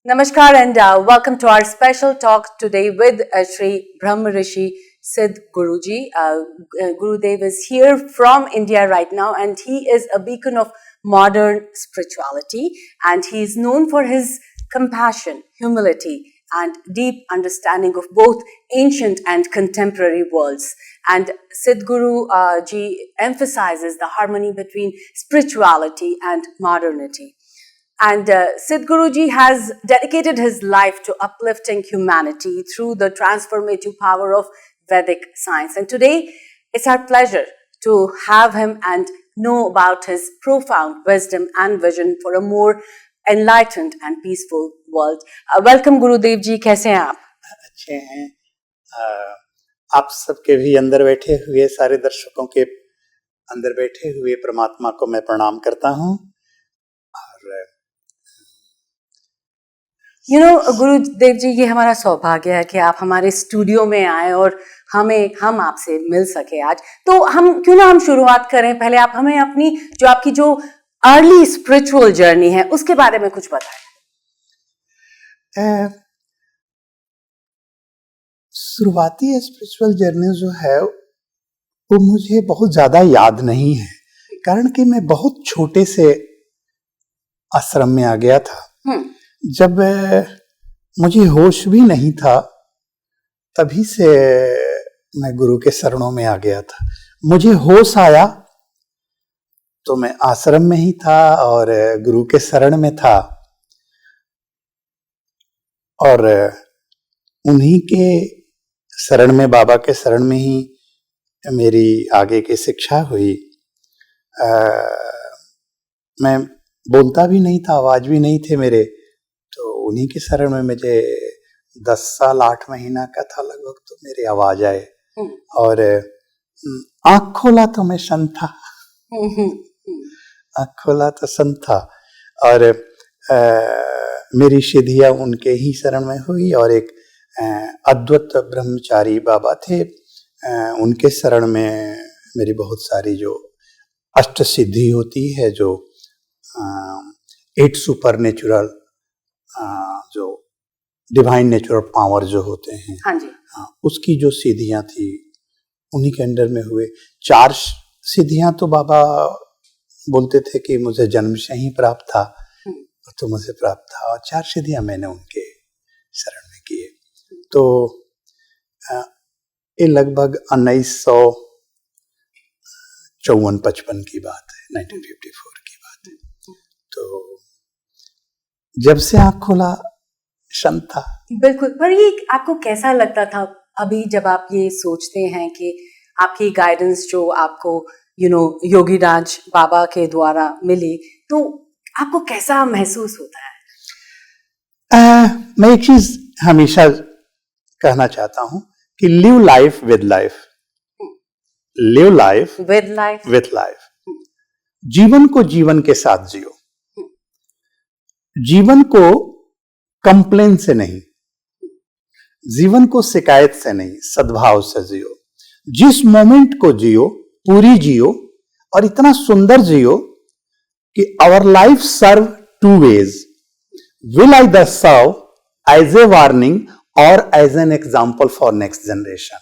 Namaskar and welcome to our special talk today with Shri Brahma Rishi Siddh Guruji. Gurudev is here from India right now and he is a beacon of modern spirituality and he is known for his compassion, humility and deep understanding of both ancient and contemporary worlds. And Siddh Guru ji emphasizes the harmony between spirituality and modernity. And Siddh Guruji has dedicated his life to uplifting humanity through the transformative power of Vedic science. And today, it's our pleasure to have him and know about his profound wisdom and vision for a more enlightened and peaceful world. Welcome, Gurudev ji. कैसे हैं आप? अच्छे हैं। आप सबके भी अंदर बैठे हुए सारे दर्शकों के अंदर बैठे हुए परमात्मा को मैं प्रणाम करता हूँ। गुरुदेव जी, ये हमारा सौभाग्य है कि आप हमारे स्टूडियो में आए और हम आपसे मिल सके आज। तो हम शुरुआत करें। पहले आप हमें आपकी जो अर्ली स्पिरिचुअल जर्नी है उसके बारे में कुछ बताएं। शुरुआती स्पिरिचुअल जर्नी जो है वो मुझे बहुत ज्यादा याद नहीं है, कारण कि मैं बहुत छोटे से आश्रम में आ गया था। जब मुझे होश भी नहीं था तभी से मैं गुरु के शरणों में आ गया था। मुझे होश आया तो मैं आश्रम में ही था और गुरु के शरण में था और उन्हीं के शरण में, बाबा के शरण में ही मेरी आगे की शिक्षा हुई। मैं बोलता भी नहीं था, आवाज भी नहीं थे मेरे, तो उन्हीं के शरण में मुझे 10 साल 8 महीना का था लगभग तो मेरी आवाज आए और आंख खोला तो मैं शन था। आंख खोला तो शन था और मेरी सिद्धियां उनके ही शरण में हुई और एक अद्वैत ब्रह्मचारी बाबा थे, उनके शरण में मेरी बहुत सारी जो अष्ट सिद्धि होती है, जो 8 सुपर नेचुरल जो डिवाइन नेचुरल पावर जो होते हैं, हाँ जी, उसकी जो सिद्धियां थी उन्हीं के अंडर में हुए। 4 सिद्धियां तो बाबा बोलते थे कि मुझे जन्म से ही प्राप्त था, तो मुझे प्राप्त था और 4 सिद्धियां मैंने उनके शरण में किए। तो ये लगभग 1954-55 की बात है, 1954 की बात है। तो जब से आँख खोला शन था। बिल्कुल। पर ये आपको कैसा लगता था अभी जब आप ये सोचते हैं कि आपकी गाइडेंस जो आपको योगी राज बाबा के द्वारा मिली, तो आपको कैसा महसूस होता है? मैं एक चीज हमेशा कहना चाहता हूं कि live life with life, live life with life, with life. जीवन को जीवन के साथ जियो, जीवन को कंप्लेन से नहीं, जीवन को शिकायत से नहीं, सद्भाव से जियो। जिस मोमेंट को जियो, पूरी जियो और इतना सुंदर जियो कि our life serve 2 ways, will I the serve as a warning और as an example for next generation.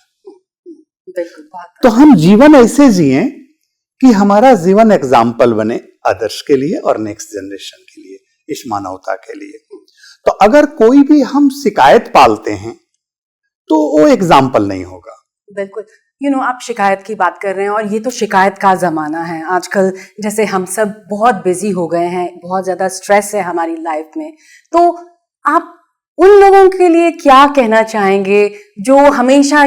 तो हम जीवन ऐसे जिए कि हमारा जीवन एग्जाम्पल बने अदर्स के लिए और नेक्स्ट जनरेशन के लिए, इस मानवता के लिए। तो अगर कोई भी हम शिकायत पालते हैं तो वो एग्जाम्पल नहीं होगा। बिल्कुल। आप शिकायत की बात कर रहे हैं और ये तो शिकायत का जमाना है आजकल। जैसे हम सब बहुत बिजी हो गए हैं, बहुत ज्यादा स्ट्रेस है हमारी लाइफ में, तो आप उन लोगों के लिए क्या कहना चाहेंगे जो हमेशा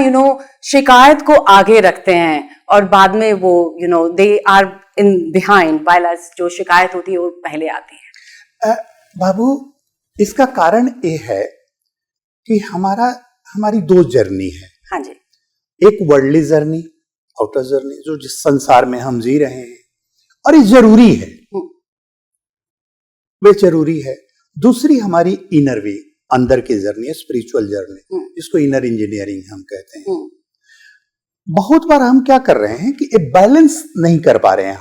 शिकायत को आगे रखते हैं और बाद में वो they are in behind, while जो शिकायत होती है वो पहले आती है? बाबू, इसका कारण ये है कि हमारी 2 जर्नी है। हाँ जी। एक वर्ल्डली जर्नी, आउटर जर्नी, जो जिस संसार में हम जी रहे हैं और ये जरूरी है, वे जरूरी है। दूसरी हमारी इनर वे, अंदर की जर्नी है, स्पिरिचुअल जर्नी, जिसको इनर इंजीनियरिंग हम कहते हैं। बहुत बार हम क्या कर रहे हैं कि एक बैलेंस नहीं कर पा रहे हैं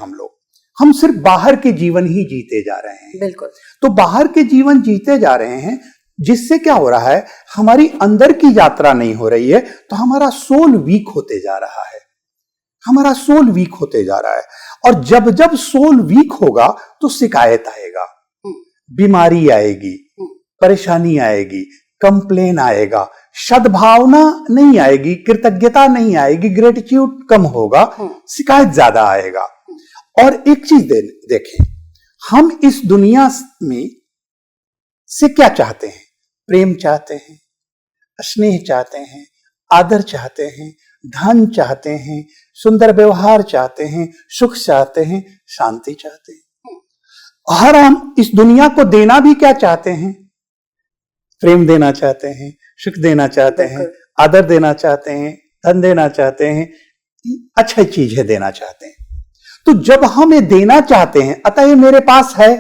हम सिर्फ बाहर के जीवन ही जीते जा रहे हैं। बिल्कुल। तो बाहर के जीवन जीते जा रहे हैं जिससे क्या हो रहा है, हमारी अंदर की यात्रा नहीं हो रही है, तो हमारा सोल वीक होते जा रहा है, हमारा सोल वीक होते जा रहा है। और जब जब सोल वीक होगा तो शिकायत आएगा, बीमारी आएगी, परेशानी आएगी, कंप्लेन आएगा, सद्भावना नहीं आएगी, कृतज्ञता नहीं आएगी, ग्रेटिट्यूड कम होगा, शिकायत ज्यादा आएगा। और एक चीज देखें, हम इस दुनिया में से क्या चाहते हैं? प्रेम चाहते हैं, स्नेह चाहते हैं, आदर चाहते हैं, धन चाहते हैं, सुंदर व्यवहार चाहते हैं, सुख चाहते हैं, शांति चाहते हैं। और हम इस दुनिया को देना भी क्या चाहते हैं? प्रेम देना चाहते हैं, सुख देना चाहते हैं, आदर देना चाहते हैं, धन देना चाहते हैं, अच्छी चीजें देना चाहते हैं। तो जब हम ये देना चाहते हैं, अतः ये मेरे पास है,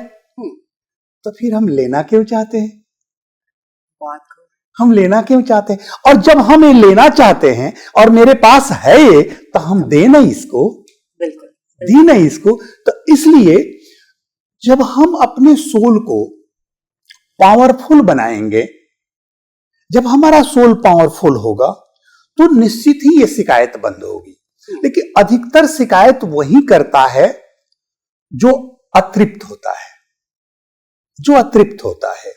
तो फिर हम लेना क्यों चाहते हैं? हम लेना क्यों चाहते हैं? और जब हम ये लेना चाहते हैं और मेरे पास है ये, तो हम दे नहीं इसको, बिल्कुल दी नहीं इसको। तो इसलिए जब हम अपने सोल को पावरफुल बनाएंगे, जब हमारा सोल पावरफुल होगा, तो निश्चित ही ये शिकायत बंद होगी। लेकिन अधिकतर शिकायत वही करता है जो अतृप्त होता है, जो अतृप्त होता है।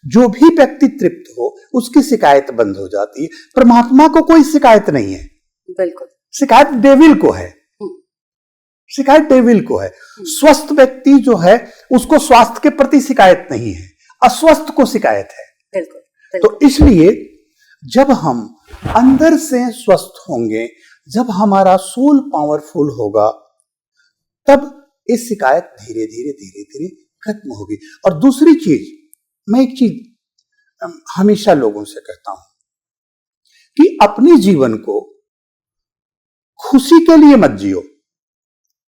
जो भी व्यक्ति तृप्त हो, उसकी शिकायत बंद हो जाती है। परमात्मा को कोई शिकायत नहीं है, बिल्कुल। शिकायत डेविल को है, शिकायत डेविल को है। स्वस्थ व्यक्ति जो है, उसको स्वास्थ्य के प्रति शिकायत नहीं है, अस्वस्थ को शिकायत है। बिल्कुल। तो इसलिए जब हम अंदर से स्वस्थ होंगे, जब हमारा सोल पावरफुल होगा, तब ये शिकायत धीरे धीरे धीरे धीरे खत्म होगी। और दूसरी चीज, मैं एक चीज हमेशा लोगों से कहता हूं कि अपने जीवन को खुशी के लिए मत जियो,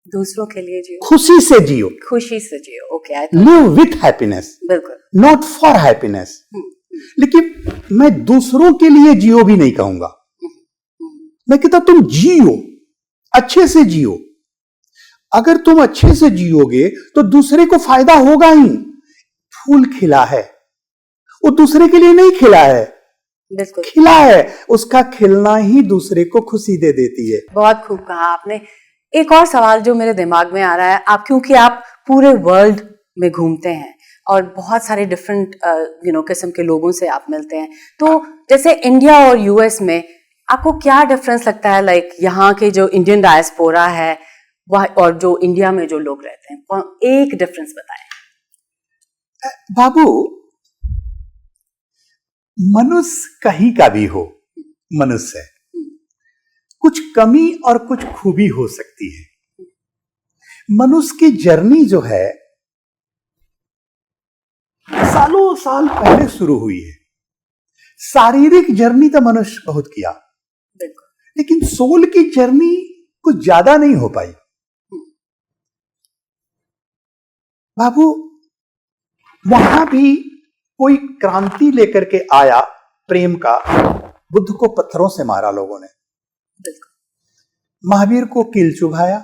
दूसरों के लिए जियो, खुशी से जियो, खुशी से जियो। ओके, लिव विथ हैप्पीनेस, बिल्कुल, नॉट फॉर हैप्पीनेस। लेकिन मैं दूसरों के लिए जियो भी नहीं कहूंगा, मैं कहता तुम जियो, अच्छे से जियो। अगर तुम अच्छे से जियोगे तो दूसरे को फायदा होगा ही। फूल खिला है, वो दूसरे के लिए नहीं खिला है, बिल्कुल खिला है, उसका खिलना ही दूसरे को खुशी दे देती है। बहुत खूब कहा आपने। एक और सवाल जो मेरे दिमाग में आ रहा है, आप क्योंकि आप पूरे वर्ल्ड में घूमते हैं और बहुत सारे डिफरेंट किस्म के लोगों से आप मिलते हैं, तो जैसे इंडिया और यूएस में आपको क्या डिफरेंस लगता है? लाइक यहाँ के जो इंडियन डायस्पोरा है वह और जो इंडिया में जो लोग रहते हैं, एक डिफरेंस बताएं। बाबू, मनुष्य कहीं का भी हो, मनुष्य है, कुछ कमी और कुछ खूबी हो सकती है। मनुष्य की जर्नी जो है सालों साल पहले शुरू हुई है। शारीरिक जर्नी तो मनुष्य बहुत किया, लेकिन सोल की जर्नी कुछ ज्यादा नहीं हो पाई। बाबू, वहां भी कोई क्रांति लेकर के आया प्रेम का, बुद्ध को पत्थरों से मारा लोगों ने, महावीर को कील चुभाया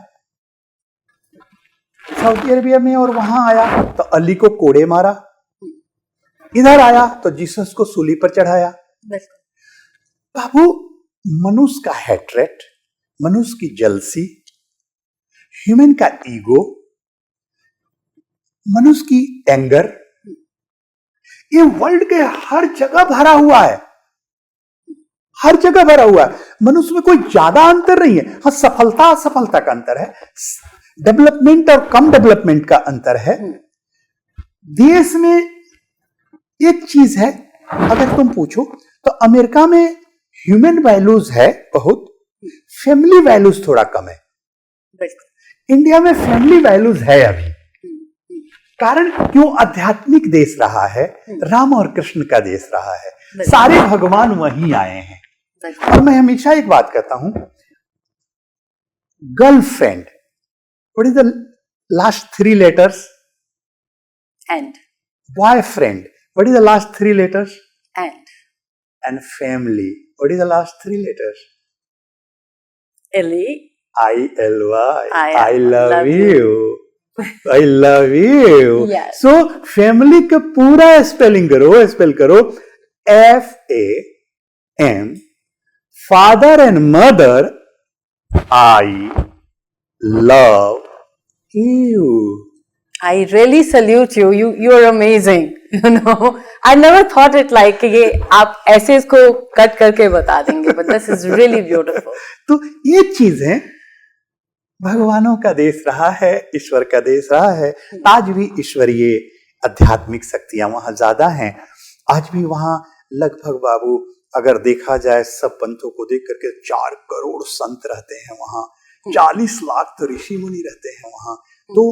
सऊदी अरेबिया में, और वहां आया तो अली को कोड़े मारा, इधर आया तो जीसस को सूली पर चढ़ाया। बाबू, मनुष्य का हेट्रेट, मनुष्य की जलसी, ह्यूमन का ईगो, मनुष्य की एंगर, ये वर्ल्ड के हर जगह भरा हुआ है, हर जगह भरा हुआ है। मनुष्य में कोई ज्यादा अंतर नहीं है। हाँ, सफलता असफलता का अंतर है, डेवलपमेंट और कम डेवलपमेंट का अंतर है। देश में एक चीज है, अगर तुम पूछो तो अमेरिका में ह्यूमन वैल्यूज है बहुत, फैमिली वैल्यूज थोड़ा कम है। इंडिया में फैमिली वैल्यूज है अभी, कारण क्यों? आध्यात्मिक देश रहा है, राम और कृष्ण का देश रहा है, सारे भगवान वहीं आए हैं। और मैं हमेशा एक बात कहता हूं, girlfriend, what is the last 3 letters? And boyfriend, what is the last 3 letters? And family, what is the last 3 letters? ILY, ILY, I I love you। I love you. Yes. So family का पूरा spelling करो, spell करो FAM, father and mother, I love you. I really salute you. You're amazing. You know, I never thought it like कि ये आप ऐसे इसको cut करके बता देंगे, but this is really beautiful. तो ये चीजें भगवानों का देश रहा है, ईश्वर का देश रहा है। आज भी ईश्वरीय आध्यात्मिक शक्तियां वहां ज्यादा हैं। आज भी वहां लगभग बाबू अगर देखा जाए सब पंथों को देख करके 4 करोड़ संत रहते हैं वहां, 40 लाख तो ऋषि मुनि रहते हैं वहां। तो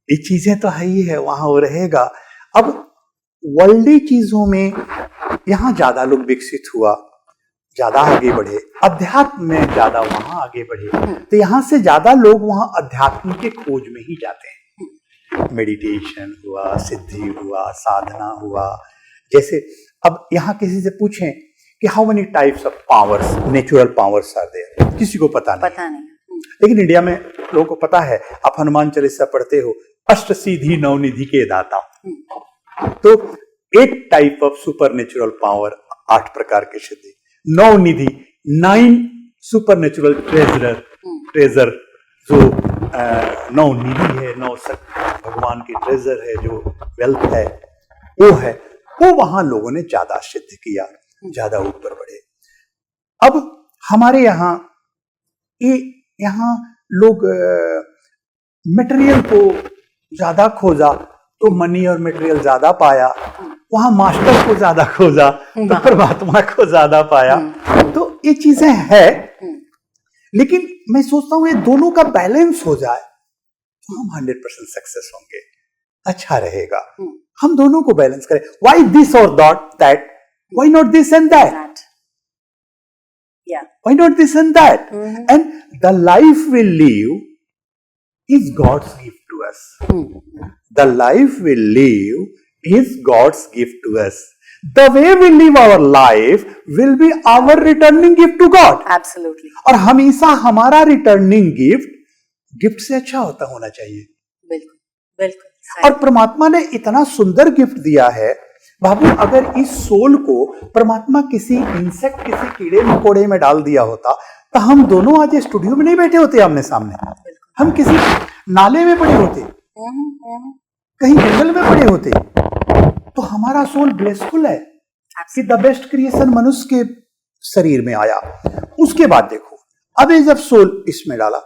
ये चीजें तो है ही है, वहां वो रहेगा। अब वर्ल्डी चीजों में यहाँ ज्यादा लोग विकसित हुआ, ज्यादा आगे बढ़े, अध्यात्म में ज्यादा वहां आगे बढ़े, तो यहाँ से ज्यादा लोग वहां अध्यात्म के खोज में ही जाते हैं। मेडिटेशन हुआ, सिद्धि हुआ, साधना हुआ। जैसे अब यहाँ किसी से पूछें कि how many types of powers, natural powers are there, किसी को पता नहीं। लेकिन इंडिया में लोगों को पता है। आप हनुमान चालीसा पढ़ते हो, अष्ट सिद्धि नवनिधि के दाता। तो 8 type of super natural power, 8 प्रकार के सिद्धि, 9 निधि, 9 सुपर नेचुरल ट्रेजर जो 9 निधि है, 9 भगवान की ट्रेजर है, जो वेल्थ है वो है, वो वहां लोगों ने ज्यादा सिद्ध किया, ज्यादा ऊपर बढ़े। अब हमारे यहाँ लोग मटेरियल को ज्यादा खोजा तो मनी और मटेरियल ज्यादा पाया, वहां मास्टर को ज्यादा खोजा तो परमात्मा को ज्यादा पाया। तो ये चीजें है, लेकिन मैं सोचता हूं ये दोनों का बैलेंस हो जाए तो हम 100% सक्सेस होंगे, अच्छा रहेगा। हम दोनों को बैलेंस करें, व्हाई दिस और that, why not this and that, why not this and that? And the life we live is God's gift to us. The life we live is God's gift to us. The way we live our life will be our returning gift to God. Absolutely. और हमेशा हमारा returning gift से अच्छा होना चाहिए। बिल्कुल बिल्कुल। और परमात्मा ने इतना सुंदर गिफ्ट दिया है बाबू, अगर इस सोल को परमात्मा किसी इंसेक्ट, किसी कीड़े मकोड़े में डाल दिया होता तो हम दोनों आज स्टूडियो में नहीं बैठे होते आमने सामने, हम किसी नाले में पड़े होते, कहीं जंगल में पड़े होते। तो हमारा सोल ब्लेसफुल है कि द बेस्ट क्रिएशन मनुष्य के शरीर में आया। उसके बाद देखो, अब ये जब सोल इसमें डाला,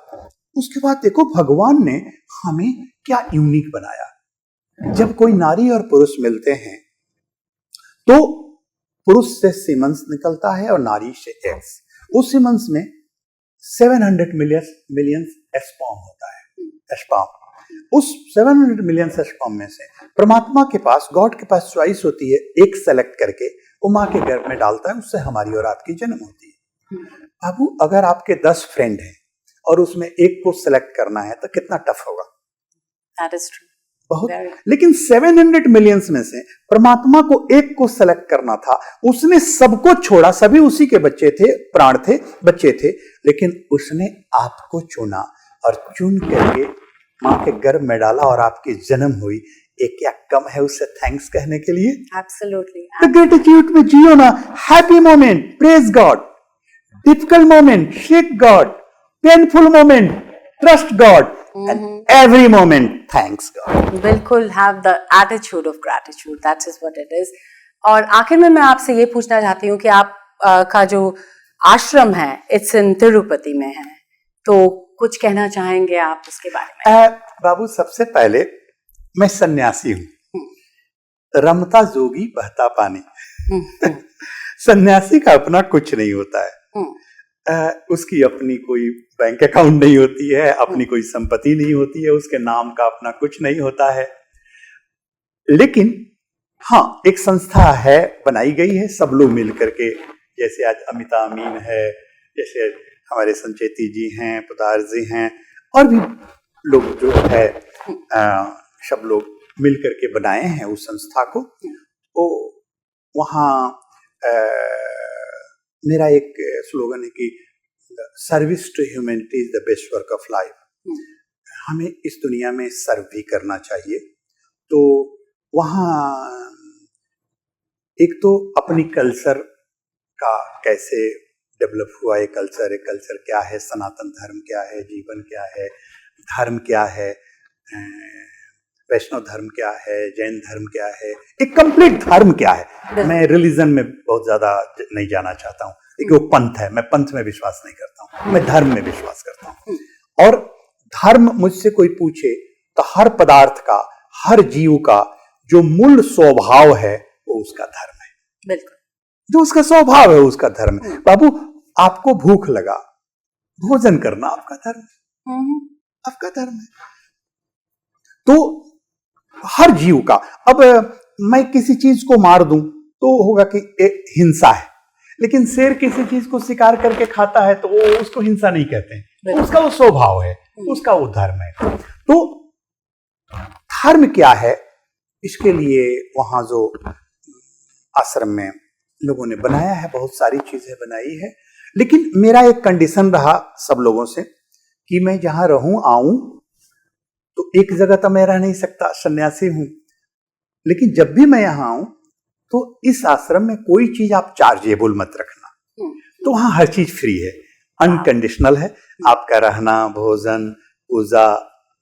उसके बाद देखो भगवान ने हमें क्या यूनिक बनाया। जब कोई नारी और पुरुष मिलते हैं तो पुरुष से सीमेंस निकलता है और नारी से एग्स। उस सीमेंस में 700 मिलियन स्पर्म होता है, स्पर्म। उस 700 मिलियन स्पर्म में से परमात्मा के पास, गॉड के पास चॉइस होती है, एक सेलेक्ट करके वो माँ के गर्भ में डालता है, उससे हमारी और आपकी जन्म होती है। बाबू अगर आपके 10 फ्रेंड हैं और उसमें एक को सेलेक्ट करना है तो कितना टफ होगा। That is true. बहुत। लेकिन 700 मिलियंस में से परमात्मा को एक को सेलेक्ट करना था, उसने सबको छोड़ा, सभी उसी के बच्चे थे, प्राण थे, बच्चे थे, लेकिन उसने आपको चुना और चुन करके माँ के गर्भ में डाला और आपकी जन्म हुई। एक क्या कम है उससे थैंक्स कहने के लिए? Absolutely. तो ग्रेटिट्यूड में जियो ना। Happy moment praise God, difficult moment shake God, painful moment trust God, and every moment thanks God. बिल्कुल, have the attitude of gratitude, that is what it is. और आखिर में मैं आपसे ये पूछना चाहती हूँ कि आप का जो आश्रम है इट्स इन तिरुपति में है, तो कुछ कहना चाहेंगे आप उसके बारे में? बाबू सबसे पहले मैं सन्यासी हूँ, रमता जोगी बहता पानी। सन्यासी का अपना कुछ नहीं होता है, उसकी अपनी कोई बैंक अकाउंट नहीं होती है, अपनी कोई संपत्ति नहीं होती है, उसके नाम का अपना कुछ नहीं होता है। लेकिन हाँ, एक संस्था है, बनाई गई है, सब लोग मिल करके, जैसे आज अमिता अमीन है, जैसे हमारे संचेती जी हैं, पुदार जी हैं, और भी लोग जो है सब लोग मिल करके बनाए हैं उस संस्था को। वो वहाँ मेरा एक स्लोगन है कि service to humanity is the best work of life. हमें इस दुनिया में सर्व भी करना चाहिए। तो वहाँ एक तो अपनी कल्चर का कैसे डेवलप हुआ ये कल्चर क्या है, सनातन धर्म क्या है, जीवन क्या है, धर्म क्या है, वैष्णव धर्म क्या है, जैन धर्म क्या है, एक कंप्लीट धर्म क्या है। मैं रिलीजन में बहुत ज्यादा नहीं जाना चाहता हूँ, क्योंकि वो पंथ है, मैं पंथ में विश्वास नहीं करता हूँ, मैं धर्म में विश्वास करता हूँ। और धर्म मुझसे कोई पूछे तो हर पदार्थ का, हर जीव का जो मूल स्वभाव है वो उसका धर्म है। बिल्कुल, जो उसका स्वभाव है उसका धर्म है। बाबू, आपको भूख लगा, भोजन करना आपका धर्म है, आपका धर्म है। तो हर जीव का, अब मैं किसी चीज को मार दूं तो होगा कि हिंसा है, लेकिन शेर किसी चीज को शिकार करके खाता है तो वो उसको हिंसा नहीं कहते हैं, उसका वो स्वभाव है, उसका वो धर्म है। तो धर्म क्या है, इसके लिए वहां जो आश्रम में लोगों ने बनाया है, बहुत सारी चीजें बनाई है, लेकिन मेरा एक कंडीशन रहा सब लोगों से कि मैं जहां रहूं आऊं तो एक जगह तो मैं रह नहीं सकता, सन्यासी हूं, लेकिन जब भी मैं यहां आऊं तो इस आश्रम में कोई चीज आप चार्जेबल मत रखना। तो वहां हर चीज फ्री है, अनकंडीशनल है, आपका रहना, भोजन, पूजा,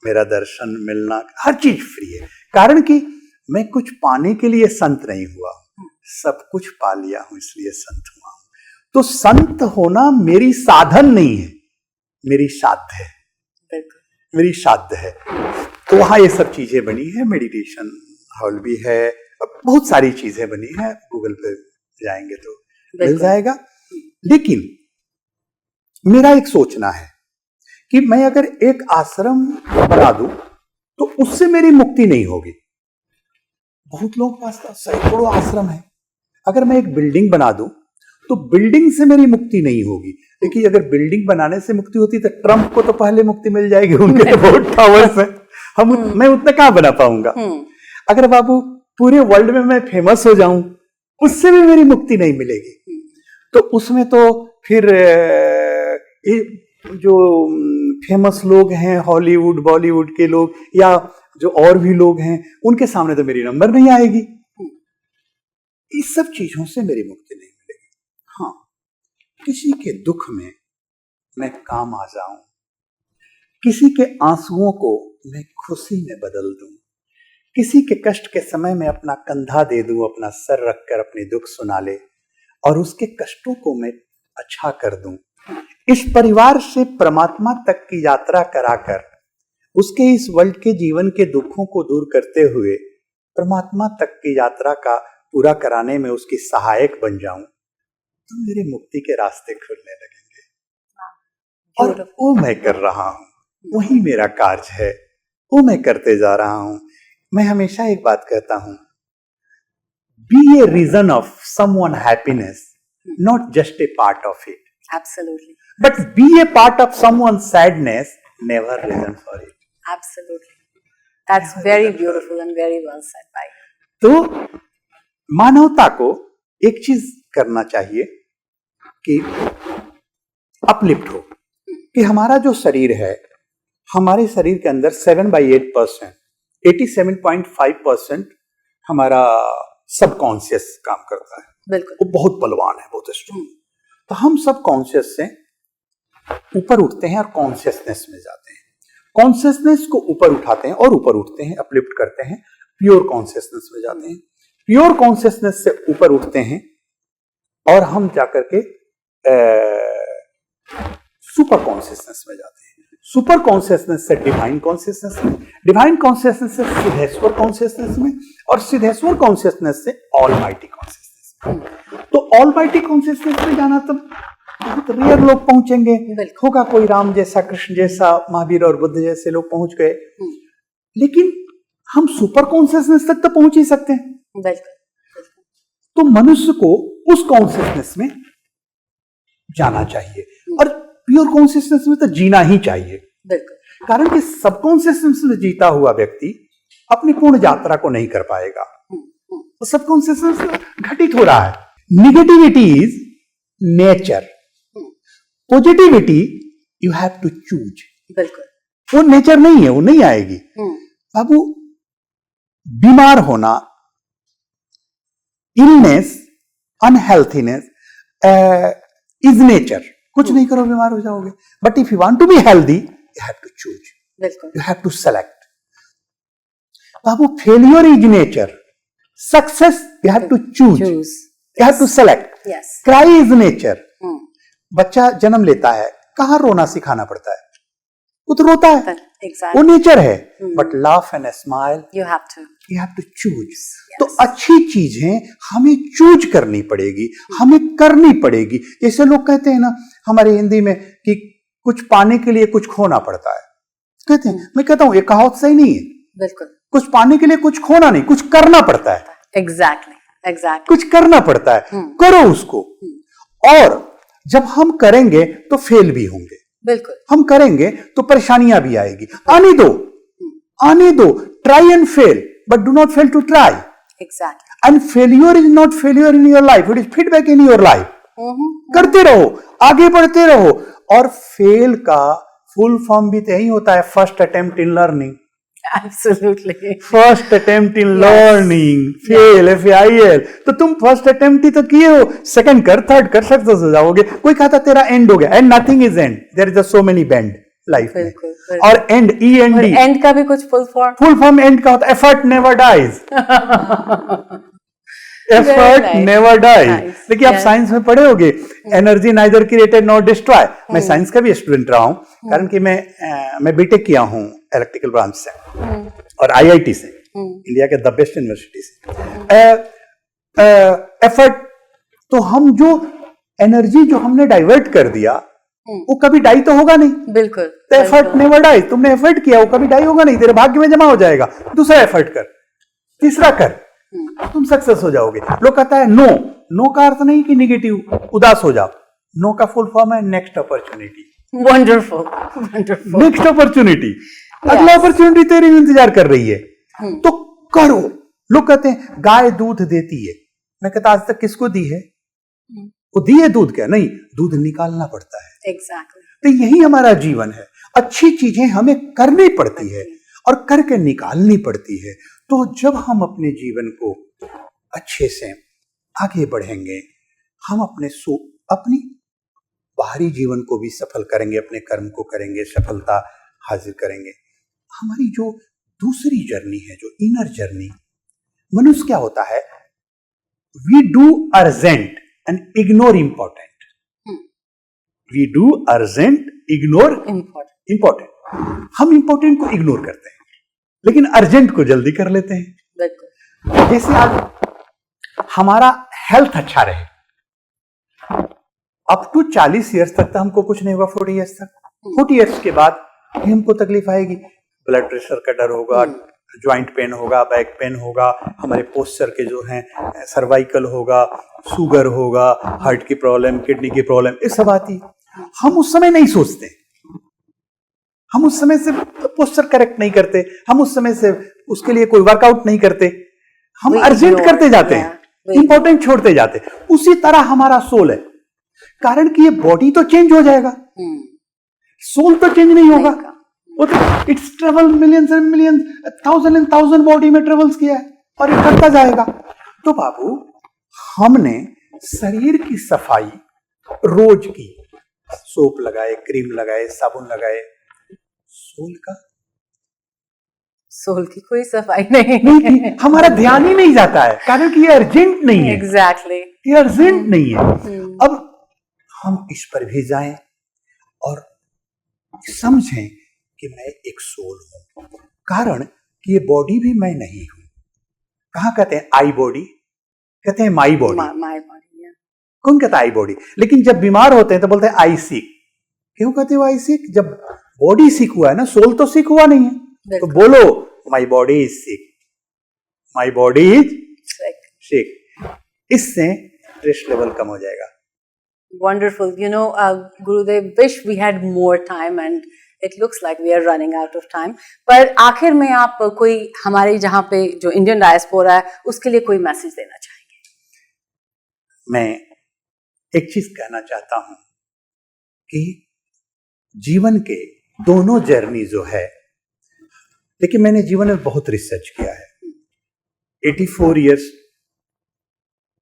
मेरा दर्शन, मिलना, हर चीज फ्री है। कारण कि मैं कुछ पाने के लिए संत नहीं हुआ, सब कुछ पा लिया हूं इसलिए संत हुआ हूं। तो संत होना मेरी साधन नहीं है, मेरी साध्य है, मेरी साध्य है। तो वहां ये सब चीजें बनी है, मेडिटेशन हॉल भी है, बहुत सारी चीजें बनी है, गूगल पे जाएंगे तो मिल जाएगा। लेकिन मेरा एक सोचना है कि मैं अगर एक आश्रम बना दूं तो उससे मेरी मुक्ति नहीं होगी। बहुत लोगों के पास सैकड़ों आश्रम है, अगर मैं एक बिल्डिंग बना दूं तो बिल्डिंग से मेरी मुक्ति नहीं होगी। लेकिन अगर बिल्डिंग बनाने से मुक्ति होती तो ट्रंप को तो पहले मुक्ति मिल जाएगी, उनके बहुत टावर्स हैं, मैं उतना कहां बना पाऊंगा। अगर बाबू पूरे वर्ल्ड में मैं फेमस हो जाऊं, उससे भी मेरी मुक्ति नहीं मिलेगी। तो उसमें तो फिर जो फेमस लोग हैं, हॉलीवुड बॉलीवुड के लोग या जो और भी लोग हैं, उनके सामने तो मेरी नंबर नहीं आएगी। इस सब चीजों से मेरी मुक्ति नहीं मिलेगी। हाँ, किसी के दुख में मैं काम आ जाऊं, किसी के आंसुओं को मैं खुशी में बदल दूं, किसी के कष्ट के समय में अपना कंधा दे दूं, अपना सर रखकर अपनी दुख सुना ले और उसके कष्टों को मैं अच्छा कर दूं। इस परिवार से परमात्मा तक की यात्रा कराकर उसके इस वर्ल्ड के जीवन के दुखों को दूर करते हुए परमात्मा तक की यात्रा का पूरा कराने में उसकी सहायक बन जाऊं तो मेरी मुक्ति के रास्ते खुलने लगेंगे। और वो मैं कर रहा हूं, वही मेरा कार्य है, वो मैं करते जा रहा हूं। मैं हमेशा एक बात कहता हूं, be a reason of someone happiness, not just a part of it. Absolutely. But be a part of someone's sadness, never reason for it. Absolutely. That's very beautiful and very well said by you. तो मानवता को एक चीज करना चाहिए कि uplift हो, कि हमारा जो शरीर है, हमारे शरीर के अंदर 7/8%, 87.5% हमारा सबकॉन्शियस काम करता है। बिल्कुल, वो बहुत बलवान है, बहुत स्ट्रॉन्ग। तो हम सब कॉन्शियस से ऊपर उठते हैं और कॉन्शियसनेस में जाते हैं, कॉन्शियसनेस को ऊपर उठाते हैं और ऊपर उठते हैं, अपलिफ्ट करते हैं, प्योर कॉन्शियसनेस में जाते हैं, प्योर कॉन्शियसनेस से ऊपर उठते हैं और हम जाकर के सुपर कॉन्शियसनेस में जाते हैं, सुपर कॉन्शियसनेस से डिवाइन कॉन्शियसनेस में, डिवाइन कॉन्शियसनेस से सिद्धेश्वर कॉन्शियसनेस में और सिद्धेश्वर कॉन्शियसनेस से ऑलमाइटी कॉन्शियसनेस में। तो ऑलमाइटी कॉन्शियसनेस में जाना तो बहुत रेयर लोग पहुंचेंगे, होगा कोई राम जैसा, कृष्ण जैसा, महावीर और बुद्ध जैसे लोग पहुंच गए, लेकिन हम सुपर कॉन्शियसनेस तक तो पहुंच ही सकते हैं। तो मनुष्य को उस कॉन्शियसनेस में जाना चाहिए और प्योर कॉन्शियसनेस में तो जीना ही चाहिए, कारण कि सबकॉन्शियसनेस में जीता हुआ व्यक्ति अपनी पूर्ण यात्रा को नहीं कर पाएगा। तो सबकॉन्शियसनेस घटित हो रहा है। Negativity is nature, positivity you have to choose. बिल्कुल, वो नेचर नहीं है, वो नहीं आएगी। बाबू, बीमार होना, इलनेस, अनहेल्थीनेस इज नेचर। कुछ नहीं करो बीमार हो जाओगे। But if you want to be healthy, you have to choose, you have to select. बाबू, failure is nature, success you have to choose, you have to select. Cry is nature. बच्चा जन्म लेता है, कहां रोना सिखाना पड़ता है? वो तो रोता है, वो नेचर है। But laugh and smile you have to choose. तो अच्छी चीजें हमें चूज करनी पड़ेगी, हमें करनी पड़ेगी। जैसे लोग कहते हैं ना हमारे हिंदी में कि कुछ पाने के लिए कुछ खोना पड़ता है, कहते हैं। मैं कहता हूं ये कहावत सही नहीं है। बिल्कुल। कुछ पाने के लिए कुछ खोना नहीं, कुछ करना पड़ता है। एग्जैक्टली। कुछ करना पड़ता है, करो उसको। और जब हम करेंगे तो फेल भी होंगे। बिल्कुल। हम करेंगे तो परेशानियां भी आएगी। आने दो, आने दो। Try and fail, but do not fail to try. Exactly. And failure is not failure in your life, it is feedback in your life. करते रहो, आगे बढ़ते रहो। और फेल का फुल फॉर्म भी तो यही होता है, first attempt in learning. Absolutely. First attempt in learning, fail, FAIL। तो तुम फर्स्ट अटेम्प्ट ही तो किए हो, सेकंड कर, थर्ड कर, सक्सेस हो जाओगे। कोई कहता तेरा एंड हो गया, end nothing is end, there is so many bend life में। और एंड, END, एंड का भी कुछ फुल फॉर्म एंड का होता है, effort never dies. Effort never dies. देखिए आप साइंस में पढ़े होगे, energy neither created not destroy. मैं साइंस का भी स्टूडेंट रहा हूं, कारण कि मैं बीटेक किया हूं इलेक्ट्रिकल ब्रांच से और IIT से, इंडिया के द बेस्ट यूनिवर्सिटी से। एफर्ट, तो हम जो एनर्जी जो हमने डाइवर्ट कर दिया वो कभी डाई तो होगा नहीं। बिल्कुल। तो एफर्ट नेवर डाई। तुमने एफर्ट किया, वो कभी डाई होगा नहीं, तेरे भाग्य में जमा हो जाएगा। दूसरा एफर्ट कर, तीसरा कर, तुम सक्सेस हो जाओगे। लोग कहता है नो, नो का अर्थ नहीं कि निगेटिव, उदास हो जाओ। नो का फुल फॉर्म है next opportunity. Wonderful, wonderful. Next opportunity, अगला अपॉर्चुनिटी तेरे इंतजार कर रही है, तो करो। लोग कहते हैं गाय दूध देती है, मैं कहता आज तक किसको दी है? वो दी है दूध? क्या नहीं, दूध निकालना पड़ता है। एग्जैक्टली। तो यही हमारा जीवन है। अच्छी चीजें हमें करनी पड़ती है और करके निकालनी पड़ती है। तो जब हम अपने जीवन को अच्छे से आगे बढ़ेंगे, हम अपनी बाहरी जीवन को भी सफल करेंगे, अपने कर्म को करेंगे, सफलता हासिल करेंगे। हमारी जो दूसरी जर्नी है, जो इनर जर्नी, मनुष्य क्या होता है, we do urgent and ignore important. We do urgent, ignore important. हम इंपॉर्टेंट को इग्नोर करते हैं, लेकिन अर्जेंट को जल्दी कर लेते हैं। जैसे आज हमारा हेल्थ अच्छा रहे, अप टू 40 ईयर्स तक तो हमको कुछ नहीं होगा, 40 ईयर्स तक। 40 ईयर्स के बाद ही हमको तकलीफ आएगी। ब्लड प्रेशर का डर होगा, ज्वाइंट पेन होगा, बैक पेन होगा, हमारे पोस्चर के जो हैं सर्वाइकल होगा, शुगर होगा, हार्ट की प्रॉब्लम, किडनी की प्रॉब्लम, ये सब आती। हम उस समय नहीं सोचते, हम उस समय से पोस्चर करेक्ट नहीं करते, हम उस समय से उसके लिए कोई वर्कआउट नहीं करते, हम अर्जेंट करते जाते हैं, इंपॉर्टेंट छोड़ते जाते हैं। उसी तरह हमारा सोल है, कारण कि ये बॉडी तो चेंज हो जाएगा, सोल तो चेंज नहीं होगा। वो तो it's travel millions and millions, 1000 and 1000 body में ट्रेवल्स किया है और ये करता जाएगा। तो बाबू, हमने शरीर की सफाई रोज की, सोप लगाए, क्रीम लगाए, साबुन लगाए, सोल की कोई सफाई नहीं। हमारा ध्यान ही नहीं जाता है, कारण कि ये अर्जेंट नहीं है। एग्जैक्टली। ये अर्जेंट नहीं है। अब हम इस पर भी जाएं और समझें कि मैं एक सोल हूं, कारण कि ये बॉडी भी मैं नहीं हूं। कहां कहते हैं आई बॉडी, कहते हैं माई बॉडी। कौन कहता है आई बॉडी? लेकिन जब बीमार होते हैं तो बोलते हैं आई सिक। क्यों कहते हो आई सिक? जब बॉडी सिक हुआ है ना, सोल तो सिक हुआ नहीं है। तो बोलो my body is sick, my body is sick. इससे स्ट्रेस लेवल कम हो जाएगा। Wonderful. You know, Gurudev, wish we had more time and it looks like we are running out of time. पर आखिर में आप कोई हमारे जहाँ पे जो इंडियन डायस्पोरा है उसके लिए कोई मैसेज देना चाहेंगे? मैं एक चीज कहना चाहता हूं कि जीवन के दोनों जर्नी जो है, लेकिन मैंने जीवन में बहुत रिसर्च किया है। 84 इयर्स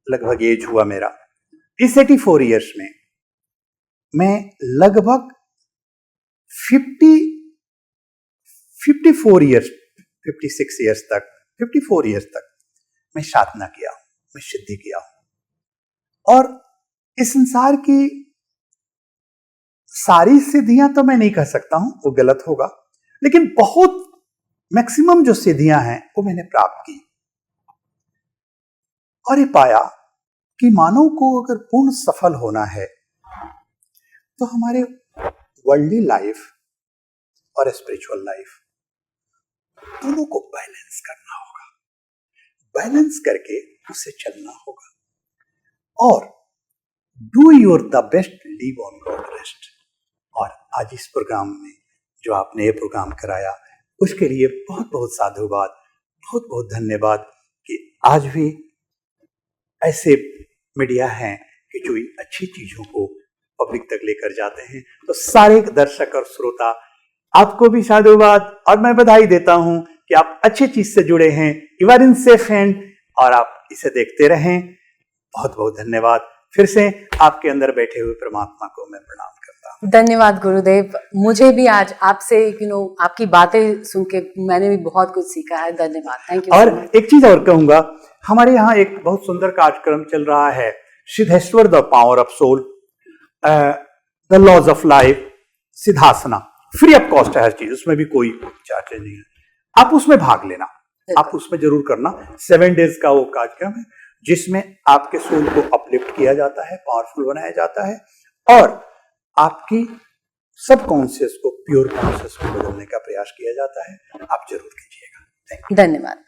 लगभग एज हुआ मेरा। इस 84 इयर्स में मैं लगभग 54 इयर्स 56 इयर्स तक 54 इयर्स तक मैं साधना किया हूं, मैं सिद्धि किया हूं। और इस संसार की सारी सिद्धियां तो मैं नहीं कह सकता हूं, वो गलत होगा, लेकिन बहुत मैक्सिमम जो सिद्धियां हैं वो मैंने प्राप्त की। और ये पाया कि मानव को अगर पूर्ण सफल होना है तो हमारे वर्ल्डली लाइफ और स्पिरिचुअल लाइफ दोनों को बैलेंस करना होगा। बैलेंस करके उसे चलना होगा और do your the best, leave on God rest. और आज इस प्रोग्राम में जो आपने ये प्रोग्राम कराया उसके लिए बहुत बहुत साधुवाद, बहुत बहुत धन्यवाद कि आज भी ऐसे मीडिया हैं कि जो इन अच्छी चीजों को पब्लिक तक लेकर जाते हैं। तो सारे दर्शक और श्रोता आपको भी साधुवाद और मैं बधाई देता हूं कि आप अच्छी चीज से जुड़े हैं। You are in safe hand और आप इसे देखते रहें। बहुत बहुत धन्यवाद। फिर से आपके अंदर बैठे हुए परमात्मा को मैं प्रणाम करता हूं। धन्यवाद गुरुदेव। मुझे भी आज आपसे आपकी बातें सुन के मैंने भी बहुत कुछ सीखा है। धन्यवाद, थैंक यू। और एक चीज और कहूंगा, हमारे यहाँ एक बहुत सुंदर कार्यक्रम चल रहा है, Siddheshwar the power of soul, the laws of life, Siddhasana. Free of cost है हर चीज, उसमें भी कोई चार्ज नहीं है। आप उसमें भाग लेना, आप उसमें जरूर करना। 7 डेज का वो कार्यक्रम है जिसमें आपके सोल को अपलिफ्ट किया जाता है, पावरफुल बनाया जाता है और आपकी सब कॉन्शियस को प्योर कॉन्शियस को बदलने का प्रयास किया जाता है। आप जरूर कीजिएगा। धन्यवाद।